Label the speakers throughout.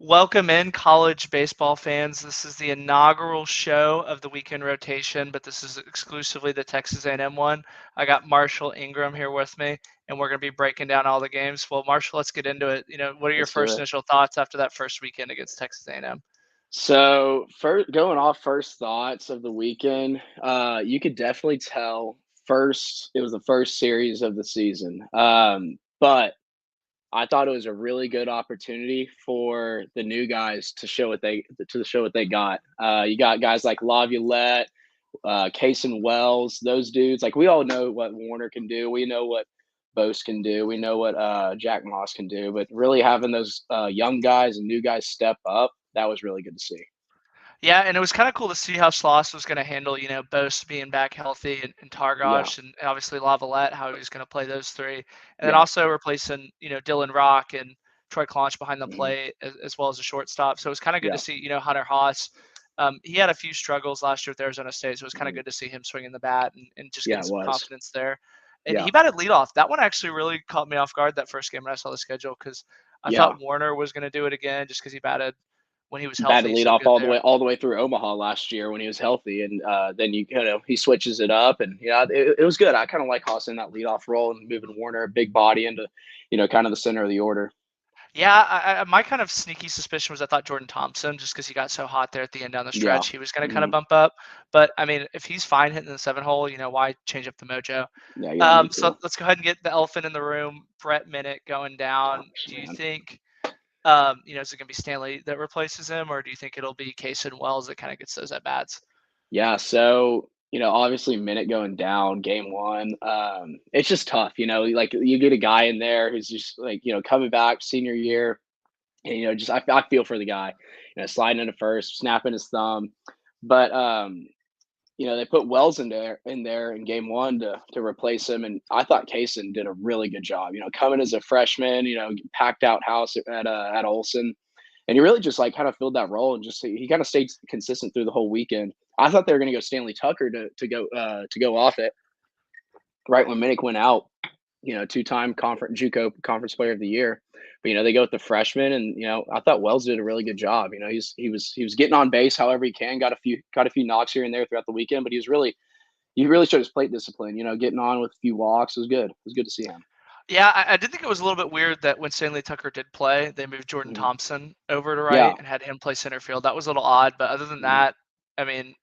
Speaker 1: Welcome in, college baseball fans. This is the inaugural show of the weekend rotation, but this is exclusively the Texas A&M one. I got Marshall Ingram here with me, and we're going to be breaking down all the games. Well, Marshall, let's get into it. What are your
Speaker 2: Let's do
Speaker 1: first
Speaker 2: it.
Speaker 1: initial thoughts after that first weekend against Texas A&M?
Speaker 2: So, first, going off first thoughts of the weekend, you could definitely tell first it was the first series of the season. But I thought it was a really good opportunity for the new guys to show what they got. You got guys like Laviolette, Cason Wells, those dudes. Like we all know what Warner can do. We know what Bose can do. We know what Jack Moss can do. But really having those young guys and new guys step up, that was really good to see.
Speaker 1: Yeah, and it was kind of cool to see how Sloss was going to handle, Bose being back healthy and
Speaker 2: Yeah,
Speaker 1: Targash and obviously Lavalette, how he was going to play those three. And then
Speaker 2: yeah,
Speaker 1: also replacing, Dylan Rock and Troy Clonch behind the
Speaker 2: hmm,
Speaker 1: plate as well as a shortstop. So it was kind of good to
Speaker 2: yeah,
Speaker 1: see, Hunter Haas. He had a few struggles last year with Arizona State, so it was kind of
Speaker 2: hmm,
Speaker 1: good to see him swinging the bat and just
Speaker 2: yeah.
Speaker 1: getting
Speaker 2: It
Speaker 1: some
Speaker 2: was.
Speaker 1: confidence there. And
Speaker 2: Yeah,
Speaker 1: he batted leadoff. That one actually really caught me off guard that first game when I saw the schedule because I
Speaker 2: yeah.
Speaker 1: thought Warner was going to do it again just because he batted when he was
Speaker 2: Batted
Speaker 1: healthy
Speaker 2: lead
Speaker 1: so
Speaker 2: off
Speaker 1: good there.
Speaker 2: all the way through Omaha last year when he was healthy, and then he switches it up, and yeah, it was good. I kind of like Haas in that leadoff role and moving Warner, a big body, into kind of the center of the order.
Speaker 1: Yeah, my kind of sneaky suspicion was I thought Jordan Thompson, just because he got so hot there at the end down the
Speaker 2: Yeah,
Speaker 1: stretch, he was going to kind of
Speaker 2: hmm,
Speaker 1: bump up. But I mean, if he's fine hitting the seven hole, why change up the mojo?
Speaker 2: yeah. You don't need
Speaker 1: So
Speaker 2: to.
Speaker 1: let's go ahead and get the elephant in the room, Brett Minnick going down.
Speaker 2: Gosh,
Speaker 1: Do you
Speaker 2: man.
Speaker 1: think, is it going to be Stanley that replaces him, or do you think it'll be Cason Wells that kind of gets those at bats?
Speaker 2: Yeah, so, obviously minute going down game 1, it's just tough, like, you get a guy in there who's just, like, coming back senior year, and, just I feel for the guy, sliding into first, snapping his thumb, but, they put Wells in there in game 1 to replace him, and I thought Kaysen did a really good job, coming as a freshman, packed out house at Olson, and he really just like kind of filled that role and just he kind of stayed consistent through the whole weekend. I thought they were going to go Stanley Tucker to go off it right when Minnick went out. Two-time conference JUCO conference player of the year. But they go with the freshman, and I thought Wells did a really good job. He was getting on base however he can, got a few knocks here and there throughout the weekend, but he really showed his plate discipline. Getting on with a few walks. It was good. It was good to see him.
Speaker 1: Yeah, I did think it was a little bit weird that when Stanley Tucker did play, they moved Jordan
Speaker 2: Mhm.
Speaker 1: Thompson over to right
Speaker 2: Yeah.
Speaker 1: and had him play center field. That was a little odd, but other than
Speaker 2: Mhm.
Speaker 1: that, I mean,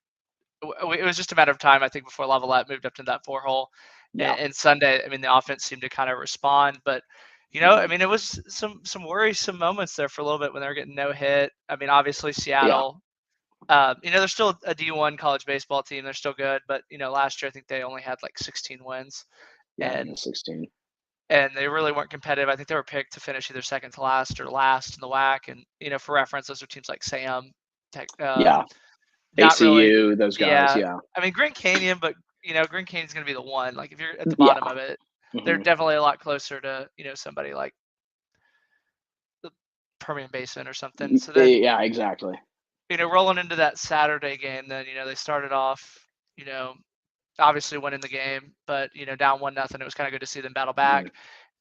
Speaker 1: it was just a matter of time, I think, before Lavalette moved up to that four hole.
Speaker 2: Yeah.
Speaker 1: And Sunday, I mean, the offense seemed to kind of respond, but I
Speaker 2: Mhm.
Speaker 1: mean, it was some worrisome moments there for a little bit when they were getting no hit. I mean, obviously
Speaker 2: Yeah.
Speaker 1: Seattle. They're still a D1 college baseball team. They're still good, but last year I think they only had like 16 wins,
Speaker 2: Yeah. I think it
Speaker 1: and
Speaker 2: was 16.
Speaker 1: they really weren't competitive. I think they were picked to finish either second to last or last in the WAC. And for reference, those are teams like Sam, Tech,
Speaker 2: Yeah.
Speaker 1: not really.
Speaker 2: ACU, those guys.
Speaker 1: Yeah,
Speaker 2: Yeah.
Speaker 1: I mean Grand Canyon, but Grand Canyon's going to be the one. Like if you're at the
Speaker 2: Yeah.
Speaker 1: bottom of it, they're
Speaker 2: Mhm.
Speaker 1: definitely a lot closer to somebody like the Permian Basin or something. So then
Speaker 2: Yeah, exactly.
Speaker 1: rolling into that Saturday game, then they started off, you know, obviously winning the game, but down 1-0. It was kind of good to see them battle
Speaker 2: Mhm.
Speaker 1: back.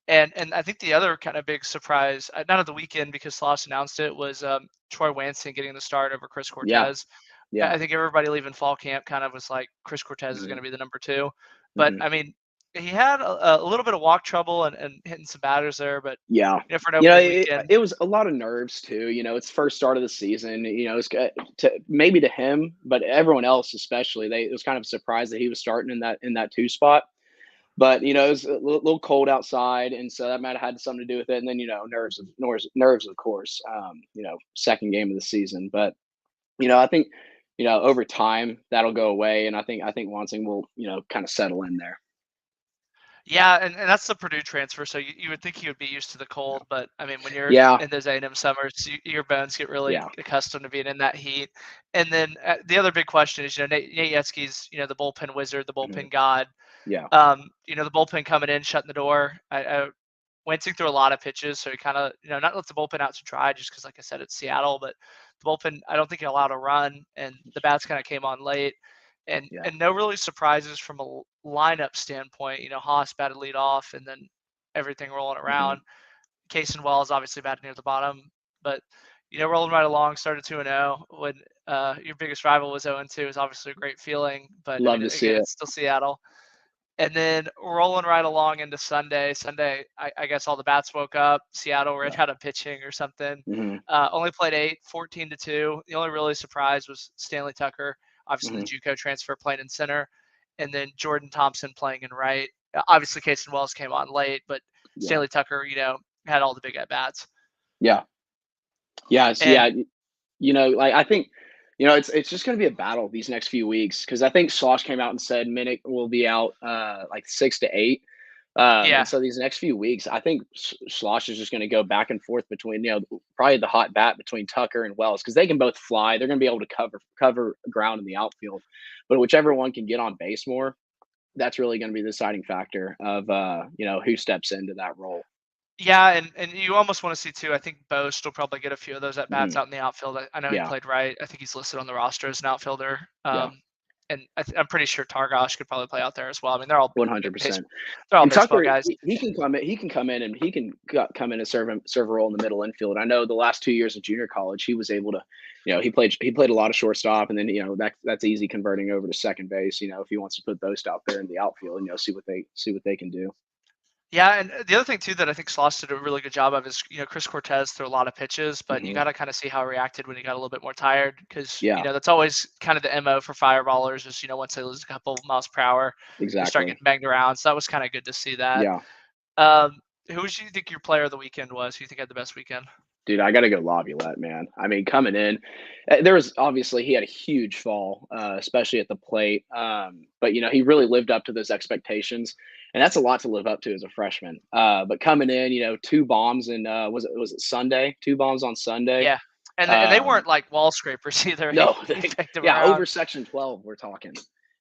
Speaker 1: And I think the other kind of big surprise, not of the weekend because Sloss announced it, was Troy Wanston getting the start over Chris
Speaker 2: Yeah.
Speaker 1: Cortez.
Speaker 2: Yeah.
Speaker 1: I think everybody leaving fall camp kind of was like Chris Cortez is going
Speaker 2: Mhm.
Speaker 1: to be the number two. But
Speaker 2: Mhm.
Speaker 1: I mean, he had a little bit of walk trouble and hitting some batters there, but
Speaker 2: Yeah.
Speaker 1: for an opening
Speaker 2: It
Speaker 1: weekend,
Speaker 2: it was a lot of nerves too, it's first start of the season, it's maybe to him, but everyone else especially, it was kind of a surprise that he was starting in that 2 spot. But, it was a little cold outside, and so that might have had something to do with it, and then, nerves, of course, second game of the season, but, I think, over time, that'll go away, and I think Wansing will, kinda settle in there.
Speaker 1: yeah, and that's the Purdue transfer. So you would think he would be used to the cold, but I mean, when you're
Speaker 2: Yeah,
Speaker 1: in those A&M summers, your bones get really
Speaker 2: yeah,
Speaker 1: accustomed to being in that heat. And then the other big question is, Nate Yatsky's, the bullpen wizard, the
Speaker 2: mhm,
Speaker 1: bullpen god.
Speaker 2: yeah,
Speaker 1: The bullpen coming in, shutting the door. Wentz through a lot of pitches, so he kind of, not let the bullpen out to dry, just because, like I said, it's Seattle. But the bullpen, I don't think he allowed a run, and the bats kind of came on late, and
Speaker 2: yeah,
Speaker 1: and no really surprises from a lineup standpoint. Haas batted lead off, and then everything rolling
Speaker 2: mhm,
Speaker 1: around. Case and Wells obviously batted near the bottom, but rolling right along, started 2-0 when your biggest rival was 0-2 is obviously a great feeling. But I
Speaker 2: Love
Speaker 1: mean,
Speaker 2: to see
Speaker 1: again,
Speaker 2: it.
Speaker 1: it's still Seattle. And then rolling right along into Sunday. Sunday, I guess all the bats woke up. Seattle ran
Speaker 2: Yeah.
Speaker 1: out of pitching or something.
Speaker 2: Hmm.
Speaker 1: Only played 8, 14-2. The only really surprise was Stanley Tucker, obviously the
Speaker 2: Hmm.
Speaker 1: JUCO transfer, playing in center, and then Jordan Thompson playing in right. Obviously, Casey Wells came on late, but
Speaker 2: Yeah.
Speaker 1: Stanley Tucker, had all the big at bats.
Speaker 2: Yeah. Yeah. So,
Speaker 1: And
Speaker 2: yeah. Like I think, it's just going to be a battle these next few weeks because I think Slosh came out and said Minnick will be out like 6 to 8. And
Speaker 1: yeah,
Speaker 2: so these next few weeks, I think Slosh is just going to go back and forth between, probably the hot bat between Tucker and Wells because they can both fly. They're going to be able to cover ground in the outfield, but whichever one can get on base more, that's really going to be the deciding factor of who steps into that role.
Speaker 1: yeah, and you almost want to see too. I think Boast will probably get a few of those at bats
Speaker 2: Hmm.
Speaker 1: out in the outfield. I know he
Speaker 2: Yeah,
Speaker 1: played right. I think he's listed on the roster as an outfielder.
Speaker 2: yeah,
Speaker 1: And I'm pretty sure Targash could probably play out there as well. I mean, they're all
Speaker 2: 100%.
Speaker 1: they're all
Speaker 2: And
Speaker 1: baseball
Speaker 2: Tucker,
Speaker 1: guys.
Speaker 2: he can come in. He can come in and he can come in and serve a role in the middle infield. I know the last 2 years of junior college, he was able to, he played a lot of shortstop, and then that's easy converting over to second base. If he wants to put Boast out there in the outfield, see what they can do.
Speaker 1: Yeah, and the other thing too that I think Sloss did a really good job of is Chris Cortez threw a lot of pitches, but you
Speaker 2: Hmm.
Speaker 1: got to kind of see how he reacted when he got a little bit more tired because
Speaker 2: Yeah,
Speaker 1: that's always kind of the mo for fireballers is once they lose a couple miles per hour, they start
Speaker 2: exactly.
Speaker 1: getting banged around. So that was kind of good to see that.
Speaker 2: Yeah.
Speaker 1: Who do you think your player of the weekend was? Who you think had the best weekend?
Speaker 2: Dude, I gotta go Laviolette, man. I mean, coming in, there was obviously he had a huge fall, especially at the plate. But he really lived up to those expectations, and that's a lot to live up to as a freshman. But coming in, two bombs and was it Sunday? Two bombs on Sunday.
Speaker 1: Yeah, and they
Speaker 2: Um,
Speaker 1: weren't like wall scrapers either. He,
Speaker 2: no,
Speaker 1: he picked them
Speaker 2: yeah,
Speaker 1: around.
Speaker 2: over Section 12, we're talking.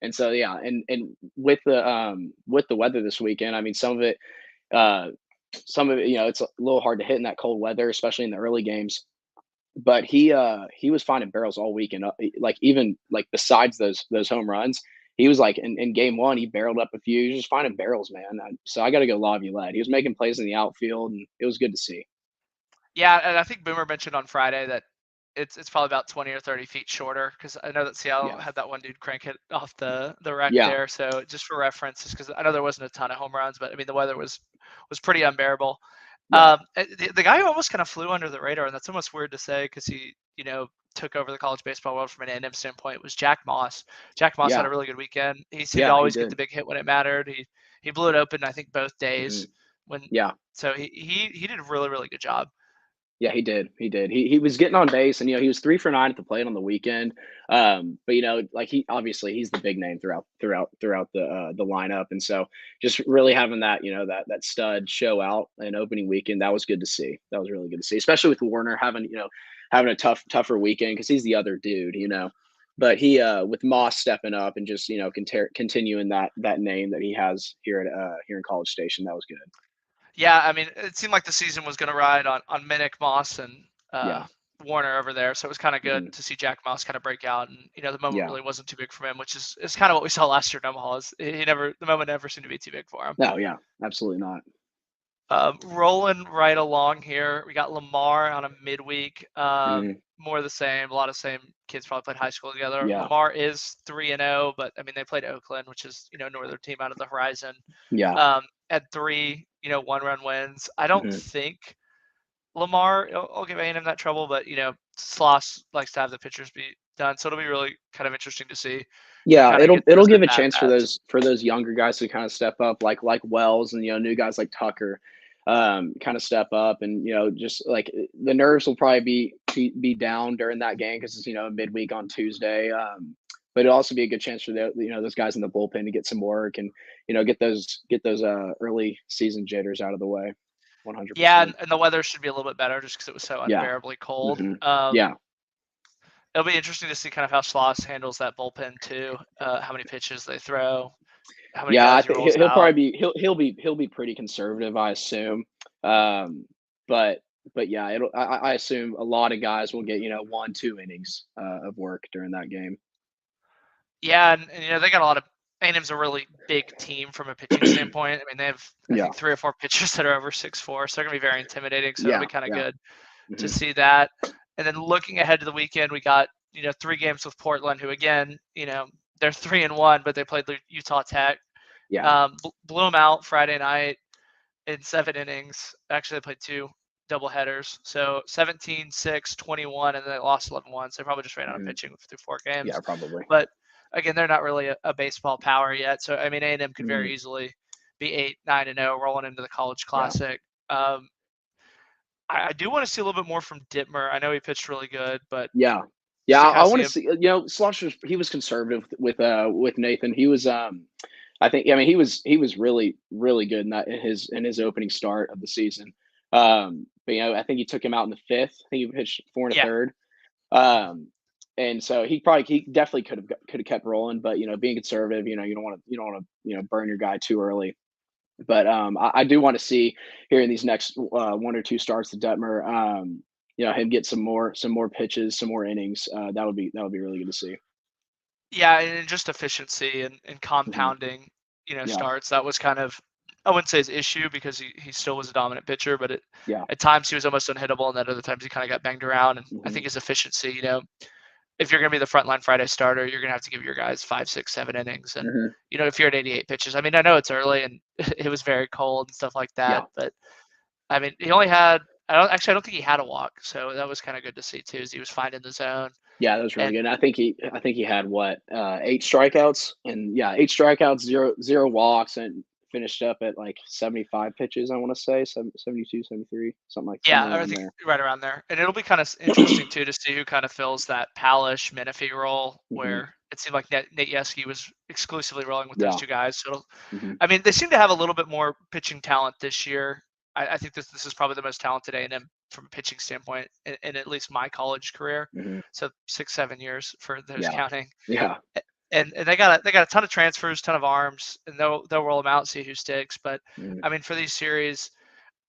Speaker 2: And so yeah, and with the weather this weekend, I mean, uh, some of it, it's a little hard to hit in that cold weather, especially in the early games. But he was finding barrels all week, and like even like besides those home runs, he was like in game one, he barreled up a few. He was just finding barrels, man. So I got to go Laviolette. He was making plays in the outfield, and it was good to see.
Speaker 1: Yeah, and I think Boomer mentioned on Friday that it's probably about 20 or 30 feet shorter because I know that Seattle
Speaker 2: Yeah,
Speaker 1: had that one dude crank it off the rack
Speaker 2: yeah,
Speaker 1: there. So just for reference, just because I know there wasn't a ton of home runs, but I mean the weather was pretty unbearable.
Speaker 2: yeah,
Speaker 1: The guy who almost kind of flew under the radar, and that's almost weird to say because he took over the college baseball world from an A&M standpoint, was Jack Moss. Jack Moss had
Speaker 2: yeah,
Speaker 1: a really good weekend. He seemed to
Speaker 2: yeah. He
Speaker 1: always get the
Speaker 2: did.
Speaker 1: big hit when it mattered. He blew it open, I think, both
Speaker 2: Hmm.
Speaker 1: days when.
Speaker 2: Yeah.
Speaker 1: So he did a really really good job.
Speaker 2: Yeah, he did. He did. He was getting on base, and he was 3 for 9 at the plate on the weekend. But like he's the big name throughout the lineup, and so just really having that stud show out in opening weekend, that was good to see. That was really good to see, especially with Warner having a tougher weekend because he's the other dude. But he with Moss stepping up and just continuing that name that he has here in College Station, that was good.
Speaker 1: Yeah, I mean, it seemed like the season was going to ride on Minnick, Moss, and
Speaker 2: Yeah.
Speaker 1: Warner over there. So it was kind of good
Speaker 2: Hmm.
Speaker 1: to see Jack Moss kind of break out, and the moment
Speaker 2: Yeah.
Speaker 1: really wasn't too big for him, which is kind of what we saw last year in Omaha. Is the moment never seemed to be too big for him.
Speaker 2: No. Yeah. Absolutely not.
Speaker 1: Rolling right along here, we got Lamar on a midweek.
Speaker 2: Hmm.
Speaker 1: More of the same. A lot of same kids probably played high school together.
Speaker 2: Yeah.
Speaker 1: Lamar is 3-0, but I mean they played Oakland, which is northern team out of the horizon.
Speaker 2: Yeah.
Speaker 1: At 3 1-run wins. I don't
Speaker 2: Hmm.
Speaker 1: think Lamar will give A&M that trouble, but Sloss likes to have the pitchers be done, so it'll be really kind of interesting to see who
Speaker 2: Yeah,
Speaker 1: kind of
Speaker 2: it'll
Speaker 1: gets
Speaker 2: it'll
Speaker 1: those
Speaker 2: give a
Speaker 1: at
Speaker 2: chance for
Speaker 1: bats.
Speaker 2: those younger guys to kind of step up, like Wells and new guys like Tucker, kind of step up, and just like the nerves will probably be down during that game because it's midweek on Tuesday. But it'll also be a good chance for those guys in the bullpen to get some work and get those early season jitters out of the way.
Speaker 1: Yeah,
Speaker 2: 100%.
Speaker 1: and the weather should be a little bit better just because it was so
Speaker 2: Yeah.
Speaker 1: unbearably cold.
Speaker 2: Hmm. Yeah.
Speaker 1: It'll be interesting to see kind of how Sloss handles that bullpen too. How many pitches they throw, how many
Speaker 2: Yeah, I
Speaker 1: guys he
Speaker 2: think
Speaker 1: rolls
Speaker 2: he'll
Speaker 1: out.
Speaker 2: probably be he'll be pretty conservative, I assume. Um, but yeah, I assume a lot of guys will get 1-2 innings of work during that game.
Speaker 1: Yeah, and they got a lot of. A&M's a really big team from a pitching standpoint. I mean, they have I
Speaker 2: Yeah,
Speaker 1: think 3 or 4 pitchers that are over 6'4", so they're gonna be very intimidating. So it'll
Speaker 2: yeah,
Speaker 1: be kind of
Speaker 2: yeah.
Speaker 1: good to
Speaker 2: Hmm.
Speaker 1: see that. And then looking ahead to the weekend, we got 3 games with Portland, who again, they're 3-1, but they played Utah Tech.
Speaker 2: Yeah.
Speaker 1: Blew them out Friday night in 7 innings. Actually, they played 2 doubleheaders. So 17-6, 21, and then they lost 11-1. So they probably just ran out of
Speaker 2: Hmm.
Speaker 1: pitching through 4
Speaker 2: Yeah,
Speaker 1: games.
Speaker 2: probably.
Speaker 1: But again, they're not really a baseball power yet. So I mean, A&M could
Speaker 2: Hmm.
Speaker 1: very easily be 8-9-0 rolling into the College
Speaker 2: Yeah.
Speaker 1: Classic. I do want to see a little bit more from Dittmer. I know he pitched really good, but
Speaker 2: Yeah. Yeah,
Speaker 1: just to kind
Speaker 2: I
Speaker 1: of
Speaker 2: want
Speaker 1: see
Speaker 2: to
Speaker 1: him.
Speaker 2: see. Slaughter, he was conservative with Nathan. He was I think, I mean, he was really really good in his opening start of the season. But I think he took him out in the fifth. I think he pitched four and a
Speaker 1: Yeah.
Speaker 2: third.
Speaker 1: Mhm.
Speaker 2: Um, and so he definitely could have kept rolling, but being conservative, you don't want to burn your guy too early. But I do want to see here in these next one or two starts to Detmer, him get some more pitches, some more innings. That would be really good to see.
Speaker 1: Yeah, and just efficiency and
Speaker 2: Hmm.
Speaker 1: compounding,
Speaker 2: Yeah,
Speaker 1: starts. That was kind of, I wouldn't say his issue because he still was a dominant pitcher, but
Speaker 2: yeah,
Speaker 1: at times he was almost unhittable, and then other times he kind of got banged around. And I
Speaker 2: hmm,
Speaker 1: think his efficiency, if you're going to be the frontline Friday starter, you're going to have to give your guys 5, 6, 7 innings. And,
Speaker 2: hmm,
Speaker 1: if you're at 88 pitches, I mean, I know it's early and it was very cold and stuff like that,
Speaker 2: yeah,
Speaker 1: but I mean, he only had, I don't think he had a walk. So that was kind of good to see too, as he was finding the zone.
Speaker 2: yeah. That was really
Speaker 1: And
Speaker 2: good. And I think he had what 8 strikeouts, and yeah, 8 strikeouts, zero walks, and finished up at like 75 pitches. I want to say 72, 73, something like
Speaker 1: yeah,
Speaker 2: somewhere
Speaker 1: I
Speaker 2: around
Speaker 1: think
Speaker 2: there.
Speaker 1: right around there. And it'll be kind of interesting too to see who kind of fills that Palish Menifee role
Speaker 2: Hmm.
Speaker 1: where it seemed like Nate Yeskie was exclusively rolling with those
Speaker 2: Yeah.
Speaker 1: 2 guys. So
Speaker 2: Hmm.
Speaker 1: I mean, they seem to have a little bit more pitching talent this year. I think this is probably the most talented A&M from a pitching standpoint in at least my college career.
Speaker 2: Hmm.
Speaker 1: So 6, 7 years for those
Speaker 2: Yeah.
Speaker 1: counting.
Speaker 2: Yeah.
Speaker 1: And they got a ton of transfers, ton of arms, and they'll roll them out, see who sticks. But
Speaker 2: Mhm.
Speaker 1: I mean, for these series,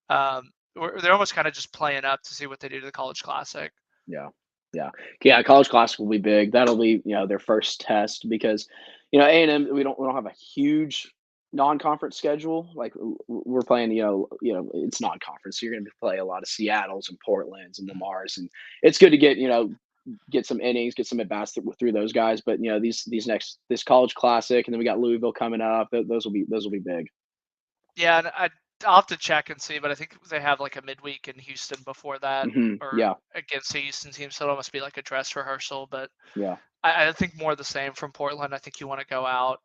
Speaker 1: they're almost kind of just playing up to see what they do to the College Classic.
Speaker 2: Yeah. Yeah. Yeah, College Classic will be big. That'll be, their first test because, A&M, we don't have a huge non-conference schedule. Like we're playing, it's non-conference. So you're going to play a lot of Seattles and Portlands and Lamars, and it's good to get some innings, get some at bats through those guys. But this College Classic, and then we got Louisville coming up. Those will be big.
Speaker 1: Yeah, and I'll have to check and see, but I think they have like a midweek in Houston before that,
Speaker 2: Hmm.
Speaker 1: or
Speaker 2: Yeah.
Speaker 1: against the Houston team, so it'll must be like a dress rehearsal. But
Speaker 2: Yeah.
Speaker 1: I think more of the same from Portland. I think you want to go out,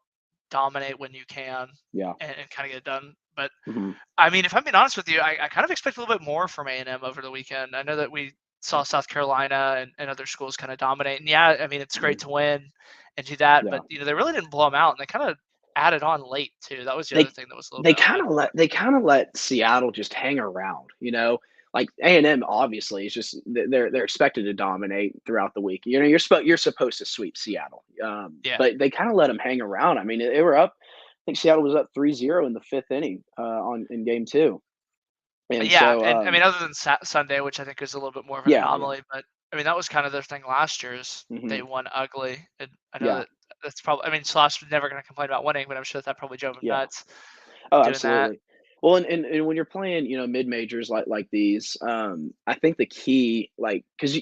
Speaker 1: dominate when you can,
Speaker 2: Yeah.
Speaker 1: and kind of get it done. But
Speaker 2: Hmm.
Speaker 1: I mean, if I'm being honest with you, I kind of expect a little bit more from A&M over the weekend. I know that we saw South Carolina and other schools kind of dominate, and yeah, I mean it's great
Speaker 2: Hmm.
Speaker 1: to win and do that,
Speaker 2: Yeah.
Speaker 1: but they really didn't blow them out, and they kind of added on late too. That was the other
Speaker 2: They
Speaker 1: thing that was a little
Speaker 2: they
Speaker 1: bit odd.
Speaker 2: kinda let Seattle just hang around. Like, A&M obviously is just they're expected to dominate throughout the week. You're supposed to sweep Seattle,
Speaker 1: Yeah.
Speaker 2: but they kinda let them hang around. I mean, they were up. I think Seattle was up 3-0 in the 5th inning, on in game 2, and
Speaker 1: Yeah,
Speaker 2: so,
Speaker 1: and I mean, other than Sunday, which I think is a little bit more of an
Speaker 2: yeah, yeah,
Speaker 1: anomaly, but I mean that was kind of their thing last year. Is they
Speaker 2: mhm,
Speaker 1: won ugly, and I know
Speaker 2: yeah,
Speaker 1: that that's probably. I mean, Slosh was never going to complain about winning, but I'm sure that probably drove him
Speaker 2: yeah.
Speaker 1: nuts
Speaker 2: Oh,
Speaker 1: doing that.
Speaker 2: absolutely. Well, and when you're playing, mid majors like these, I think the key, like, because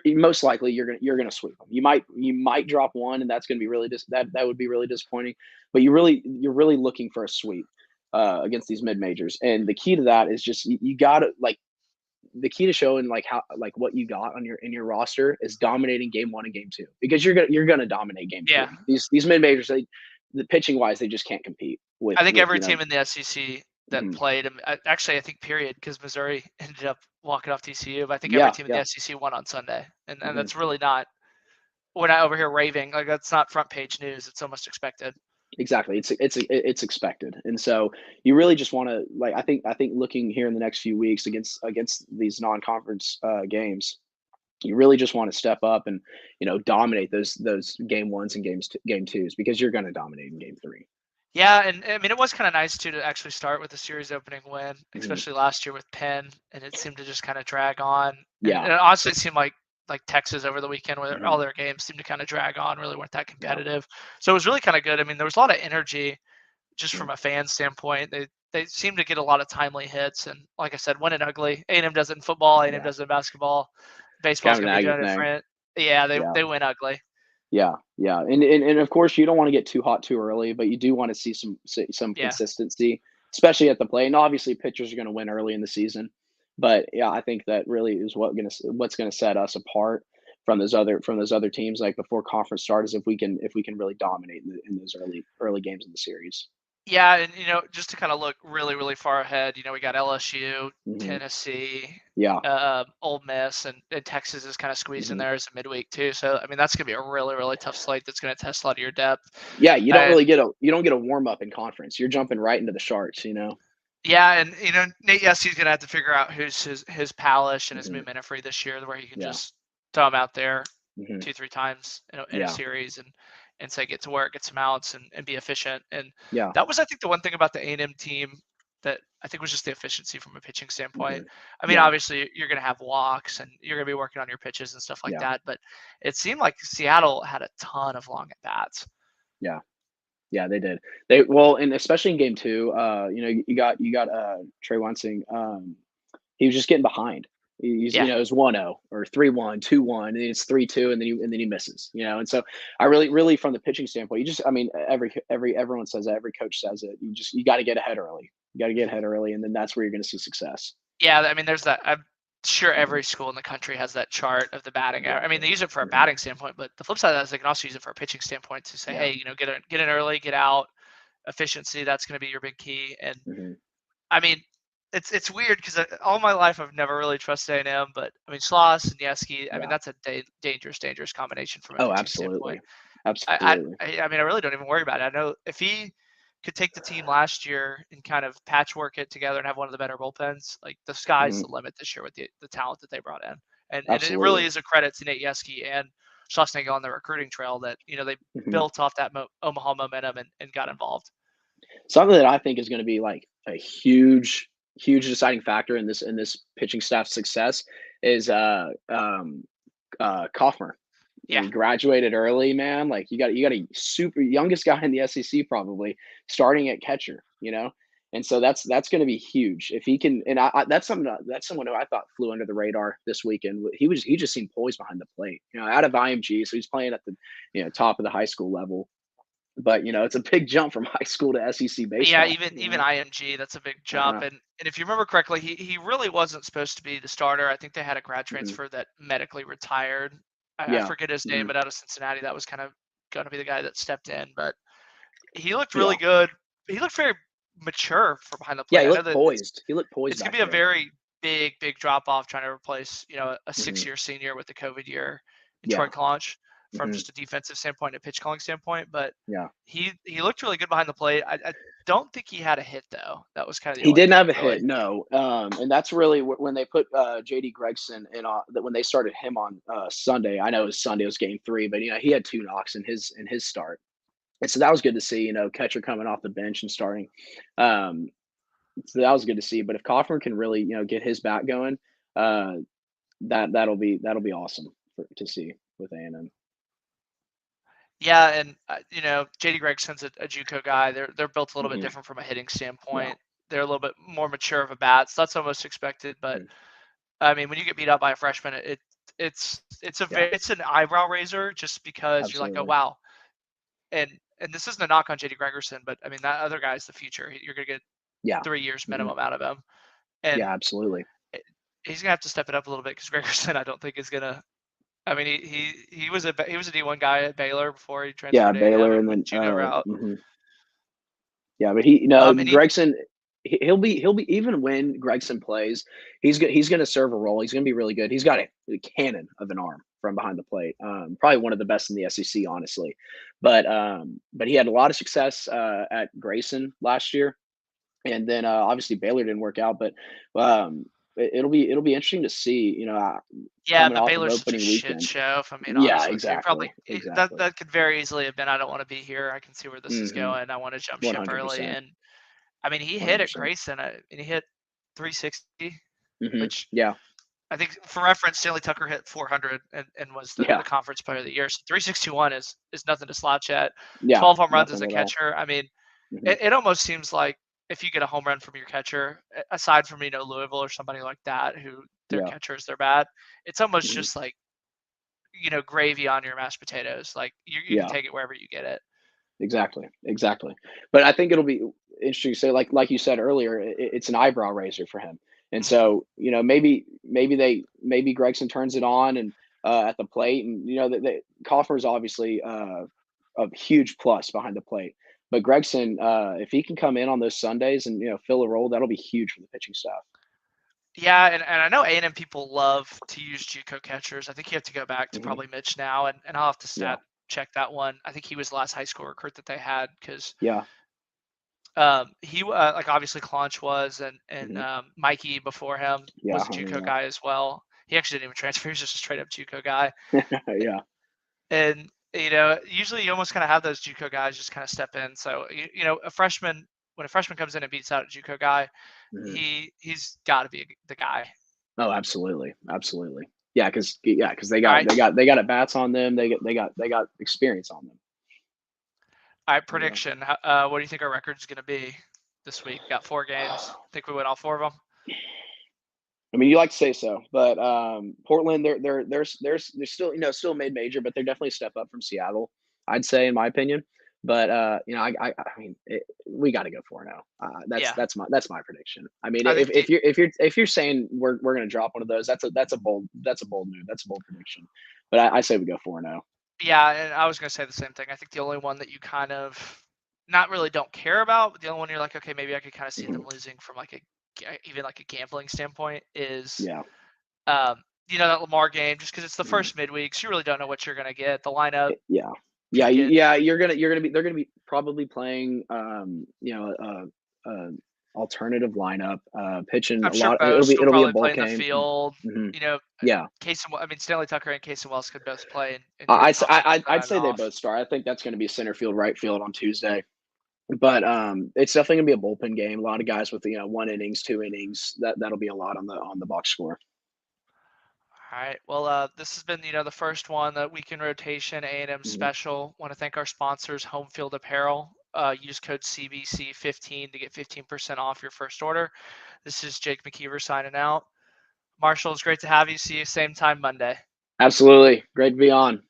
Speaker 2: most likely you're gonna sweep them. You might drop one, and that's gonna be that would be really disappointing. But you're really looking for a sweep against these mid majors, and the key to that is just you gotta like the key to showing like how like what you got on your roster is dominating game one and game two, because you're gonna dominate game
Speaker 1: Yeah,
Speaker 2: three. These mid majors, the pitching wise, they just can't compete with
Speaker 1: I think
Speaker 2: with
Speaker 1: every team in the SEC that
Speaker 2: mhm.
Speaker 1: played, actually, I think period, because Missouri ended up walking off TCU, but I think every
Speaker 2: Yeah,
Speaker 1: team in the
Speaker 2: yeah,
Speaker 1: SEC won on Sunday, and
Speaker 2: mhm.
Speaker 1: that's really not. We're not over here raving like that's not front page news. It's almost expected.
Speaker 2: Exactly. It's expected, and so you really just want to, like, I think looking here in the next few weeks against these non-conference games, you really just want to step up and dominate those game ones and game twos, because you're going to dominate in game three.
Speaker 1: Yeah, and I mean it was kind of nice too to actually start with the series opening win,
Speaker 2: Mhm.
Speaker 1: especially last year with Penn, and it seemed to just kind of drag on. And
Speaker 2: Yeah.
Speaker 1: honestly, it seemed like Texas over the weekend, where
Speaker 2: Mhm.
Speaker 1: all their games seemed to kind of drag on, really weren't that
Speaker 2: Yeah.
Speaker 1: competitive. So it was really kind of good. I mean, there was a lot of energy just
Speaker 2: Mhm.
Speaker 1: from a fan standpoint. They seemed to get a lot of timely hits, and like I said, win and ugly. A&M does it in football, A&M
Speaker 2: Yeah.
Speaker 1: does it in basketball. Baseball's
Speaker 2: kind of
Speaker 1: gonna
Speaker 2: an
Speaker 1: be
Speaker 2: Aggie
Speaker 1: doing
Speaker 2: thing.
Speaker 1: different. Yeah,
Speaker 2: Yeah.
Speaker 1: they went ugly.
Speaker 2: Yeah, yeah, and of course, you don't wanna get too hot too early, but you do wanna see some
Speaker 1: Yeah.
Speaker 2: consistency, especially at the plate, and obviously, pitchers are gonna win early in the season, but, yeah, I think that really is what's gonna set us apart from those other teams, like, before conference start is if we can really dominate in those early games in the series.
Speaker 1: Yeah, and just to kind of look really, really far ahead, we got LSU,
Speaker 2: Mhm.
Speaker 1: Tennessee,
Speaker 2: Yeah.
Speaker 1: Ole Miss, and Texas is kind of squeezed in
Speaker 2: Mhm.
Speaker 1: there as a midweek too. So I mean, that's gonna be a really, really tough slate. That's gonna test a lot of your depth.
Speaker 2: Yeah,
Speaker 1: And
Speaker 2: you don't get a warm up in conference, you're jumping right into the sharks, you know?
Speaker 1: yeah, and Nate Yeske's gonna have to figure out who's his Palish and his
Speaker 2: Mhm.
Speaker 1: Muminefree this year, where he can
Speaker 2: Yeah.
Speaker 1: just throw him out there
Speaker 2: Mhm.
Speaker 1: 2, 3 times in a
Speaker 2: Yeah.
Speaker 1: series and say get to work, get some outs, and be efficient. And
Speaker 2: Yeah.
Speaker 1: that was, I think, the one thing about the A&M team that I think was just the efficiency from a pitching standpoint.
Speaker 2: Mhm.
Speaker 1: I mean,
Speaker 2: Yeah.
Speaker 1: obviously you're gonna have walks and you're gonna be working on your pitches and stuff like
Speaker 2: Yeah.
Speaker 1: that, but it seemed like Seattle had a ton of long at bats.
Speaker 2: Yeah. Yeah, they did. They well, and especially in game 2, you got Trey Wensing, he was just getting behind. He's
Speaker 1: Yeah,
Speaker 2: it was 1-0 or 3-1, 2-1, and then it's 3-2, and then he misses, and so I really from the pitching standpoint, you just I mean, everyone says that, every coach says it. You gotta get ahead early. You gotta get ahead early, and then that's where you're gonna see success.
Speaker 1: yeah. I mean, there's that. I'm sure
Speaker 2: Mhm.
Speaker 1: every school in the country has that chart of the batting. I mean,
Speaker 2: Exactly.
Speaker 1: they use it for a
Speaker 2: Mhm.
Speaker 1: batting standpoint, but the flip side of that is they can also use it for a pitching standpoint to say,
Speaker 2: Yeah.
Speaker 1: hey, get in early, get out, efficiency. That's going to be your big key. And
Speaker 2: Mhm.
Speaker 1: I mean, it's weird because all my life I've never really trusted A&M, but I mean Schloss and Yeski. I mean
Speaker 2: Yeah.
Speaker 1: that's a dangerous combination from a
Speaker 2: Oh,
Speaker 1: pitching standpoint.
Speaker 2: absolutely. Absolutely.
Speaker 1: I mean I really don't even worry about it. I know if he could take the team last year and kind of patchwork it together and have one of the better bullpens, like the sky's
Speaker 2: Mhm.
Speaker 1: the limit this year with the talent that they brought in. And it really
Speaker 2: Absolutely.
Speaker 1: is a credit to Nate Yeski and Schlossnagle on the recruiting trail that they
Speaker 2: Mhm.
Speaker 1: built off that Omaha momentum and got involved.
Speaker 2: Something that I think is gonna be, like, a huge deciding factor in this pitching staff's success is, Kaufmer.
Speaker 1: Yeah.
Speaker 2: He graduated early, man. Like, you got a super youngest guy in the SEC probably starting at catcher, you know? And so that's gonna be huge. If he can and that's someone who I thought flew under the radar this weekend. He just seemed poised behind the plate, out of IMG, so he's playing at the, top of the high school level. But, it's a big jump from high school to SEC
Speaker 1: Yeah,
Speaker 2: baseball,
Speaker 1: even IMG, that's a big jump.
Speaker 2: Uh-huh.
Speaker 1: And if you remember correctly, he really wasn't supposed to be the starter. I think they had a grad
Speaker 2: Mhm.
Speaker 1: transfer that medically retired. I
Speaker 2: Yeah.
Speaker 1: forget his name,
Speaker 2: Mhm.
Speaker 1: but out of Cincinnati, that was kind of going to be the guy that stepped in. But he looked really
Speaker 2: Yeah.
Speaker 1: good. He looked very mature from behind the
Speaker 2: Yeah,
Speaker 1: plate. I know that
Speaker 2: He looked poised
Speaker 1: it's gonna
Speaker 2: back
Speaker 1: be a
Speaker 2: there.
Speaker 1: very big drop off trying to replace a
Speaker 2: Mhm.
Speaker 1: 6 year senior with the COVID year in Troy
Speaker 2: Yeah.
Speaker 1: Claunch from
Speaker 2: Mhm.
Speaker 1: just a defensive standpoint and a pitch calling standpoint. But
Speaker 2: Yeah.
Speaker 1: he looked really good behind the plate. I don't think he had a hit though. That was kind of the
Speaker 2: He
Speaker 1: only
Speaker 2: didn't
Speaker 1: thing
Speaker 2: have
Speaker 1: that
Speaker 2: a
Speaker 1: really.
Speaker 2: hit, no, and that's really when they put, JD Gregson in on that when they started him on, Sunday. I know it was Sunday, it was game 3, but, he had 2 knocks in his start, and so that was good to see, catcher coming off the bench and starting, um, so that was good to see, but if Kaufman can really, get his bat going, uh, that'll be awesome to see with A&M.
Speaker 1: Yeah, and JD Gregson's a JUCO guy. They're built a little bit
Speaker 2: Mhm.
Speaker 1: different from a hitting
Speaker 2: Yeah.
Speaker 1: standpoint. They're a little bit more mature of a bat. So that's almost expected. But
Speaker 2: Mhm.
Speaker 1: I mean, when you get beat up by a freshman,
Speaker 2: Yeah.
Speaker 1: it's an eyebrow raiser just because you're like, oh
Speaker 2: Absolutely.
Speaker 1: wow. And this isn't a knock on JD Gregerson, but I mean that other guy is the future. You're gonna get
Speaker 2: Yeah.
Speaker 1: 3 years
Speaker 2: Mhm.
Speaker 1: minimum out of him, and
Speaker 2: Yeah, absolutely.
Speaker 1: it- he's gonna have to step it up a little bit because Gregerson, I don't think is gonna. I mean, he was a D1 guy at Baylor before he
Speaker 2: Yeah,
Speaker 1: transferred to A&M
Speaker 2: Baylor
Speaker 1: and
Speaker 2: and
Speaker 1: went
Speaker 2: then,
Speaker 1: JUCO route.
Speaker 2: yeah, but
Speaker 1: And he
Speaker 2: Gregson, he'll be even when Gregson plays, he's gonna serve a role. He's gonna be really good. He's got a cannon of an arm from behind the plate. Probably one of the best in the SEC, honestly. But he had a lot of success at Grayson last year, and then obviously Baylor didn't work out. But it'll be interesting to see.
Speaker 1: Yeah,
Speaker 2: Coming
Speaker 1: but
Speaker 2: off of
Speaker 1: Baylor's such a
Speaker 2: opening
Speaker 1: shit
Speaker 2: weekend.
Speaker 1: show. If I'm being
Speaker 2: Yeah,
Speaker 1: honest with you,
Speaker 2: exactly,
Speaker 1: that
Speaker 2: exactly.
Speaker 1: that could very easily have been. I don't want to be here. I can see where this is
Speaker 2: Hmm.
Speaker 1: going. I want to jump
Speaker 2: One
Speaker 1: ship
Speaker 2: hundred
Speaker 1: early.
Speaker 2: percent.
Speaker 1: And I mean, he
Speaker 2: One
Speaker 1: hit
Speaker 2: hundred
Speaker 1: at
Speaker 2: percent.
Speaker 1: Grayson, and he hit 360,
Speaker 2: Hmm.
Speaker 1: which
Speaker 2: Yeah,
Speaker 1: I think for reference, Stanley Tucker hit 400 and was the
Speaker 2: yeah,
Speaker 1: conference player of the year. So 361 is nothing to slouch at.
Speaker 2: yeah.
Speaker 1: 12 home runs as
Speaker 2: Nothing
Speaker 1: a
Speaker 2: at all.
Speaker 1: catcher. I mean,
Speaker 2: Hmm.
Speaker 1: it almost seems like if you get a home run from your catcher, aside from Louisville or somebody like that who their
Speaker 2: Yeah.
Speaker 1: catcher is their bat. It's almost
Speaker 2: Mhm.
Speaker 1: just like, gravy on your mashed potatoes. Like you can
Speaker 2: Yeah.
Speaker 1: take it wherever you get it.
Speaker 2: Exactly, exactly. But I think it'll be interesting to say, like you said earlier, it's an eyebrow raiser for him. And
Speaker 1: Hmm.
Speaker 2: so, maybe Gregson turns it on and at the plate, and Kaufman's obviously a huge plus behind the plate. But Gregson, if he can come in on those Sundays and fill a role, that'll be huge for the pitching staff.
Speaker 1: Yeah, and I know A&M people love to use JUCO catchers. I think you have to go back to
Speaker 2: Hmm.
Speaker 1: probably Mitch now, and I'll have to
Speaker 2: Yeah,
Speaker 1: stat check that one. I think he was the last high school recruit that they had because
Speaker 2: yeah,
Speaker 1: he like obviously Claunch was, and
Speaker 2: hmm,
Speaker 1: Mikey before him
Speaker 2: yeah,
Speaker 1: was a
Speaker 2: honey,
Speaker 1: JUCO guy as well. He actually didn't even transfer; he was just a straight up JUCO guy.
Speaker 2: yeah, yeah,
Speaker 1: And usually you almost kind of have those JUCO guys just kind of step in. So a freshman when a freshman comes in and beats out a JUCO guy,
Speaker 2: hmm.
Speaker 1: he's got to be the guy.
Speaker 2: Oh, absolutely, absolutely. Yeah, because they
Speaker 1: All
Speaker 2: got
Speaker 1: right,
Speaker 2: they got they got at bats on them. They got experience on them.
Speaker 1: all right.
Speaker 2: Yeah.
Speaker 1: Prediction. What do you think our record's going to be this week? Got 4 games. Think we win all 4 of them?
Speaker 2: I mean, you like to say so, but Portland, they're still still mid major, but they're definitely a step up from Seattle. I'd say, in my opinion. But I mean, we got to go 4-0. That's
Speaker 1: Yeah,
Speaker 2: that's my prediction. I mean,
Speaker 1: I
Speaker 2: if,
Speaker 1: think
Speaker 2: if you're if you're if you're saying we're gonna drop one of those, that's a bold move. That's a bold prediction. But I say we go 4-0.
Speaker 1: yeah, and I was going to say the same thing. I think the only one that you kind of not really don't care about, but the only one you're like, okay, maybe I could kind of see them
Speaker 2: Hmm.
Speaker 1: losing from like even like a gambling standpoint is
Speaker 2: Yeah.
Speaker 1: um, that Lamar game, just because it's the
Speaker 2: Mhm.
Speaker 1: first midweek, so you really don't know what you're going to get. The lineup
Speaker 2: Yeah. Yeah,
Speaker 1: could get.
Speaker 2: yeah, you're gonna be they're gonna be probably playing, alternative lineup, pitching
Speaker 1: I'm
Speaker 2: a
Speaker 1: sure
Speaker 2: lot.
Speaker 1: Bo's will
Speaker 2: It'll be a
Speaker 1: probably
Speaker 2: bowl
Speaker 1: play in the
Speaker 2: game.
Speaker 1: field.
Speaker 2: Mhm.
Speaker 1: You know,
Speaker 2: Yeah.
Speaker 1: I mean Stanley Tucker and Casey Wells could both play, and
Speaker 2: I
Speaker 1: Greg
Speaker 2: I'd say
Speaker 1: Thompson could
Speaker 2: I'd
Speaker 1: sign it
Speaker 2: say they
Speaker 1: off.
Speaker 2: both start. I think that's gonna be center field, right field on Tuesday. But, it's definitely gonna be a bullpen game. A lot of guys with, 1 innings, 2 innings. That'll be a lot on the box score.
Speaker 1: All right. Well, this has been the first one, the weekend rotation A&M
Speaker 2: Mhm.
Speaker 1: special. Want to thank our sponsors, Home Field Apparel. Use code CBC15 to get 15% off your first order. This is Jake McKeever signing out. Marshall, it's great to have you. See you same time Monday.
Speaker 2: Absolutely. Great to be on.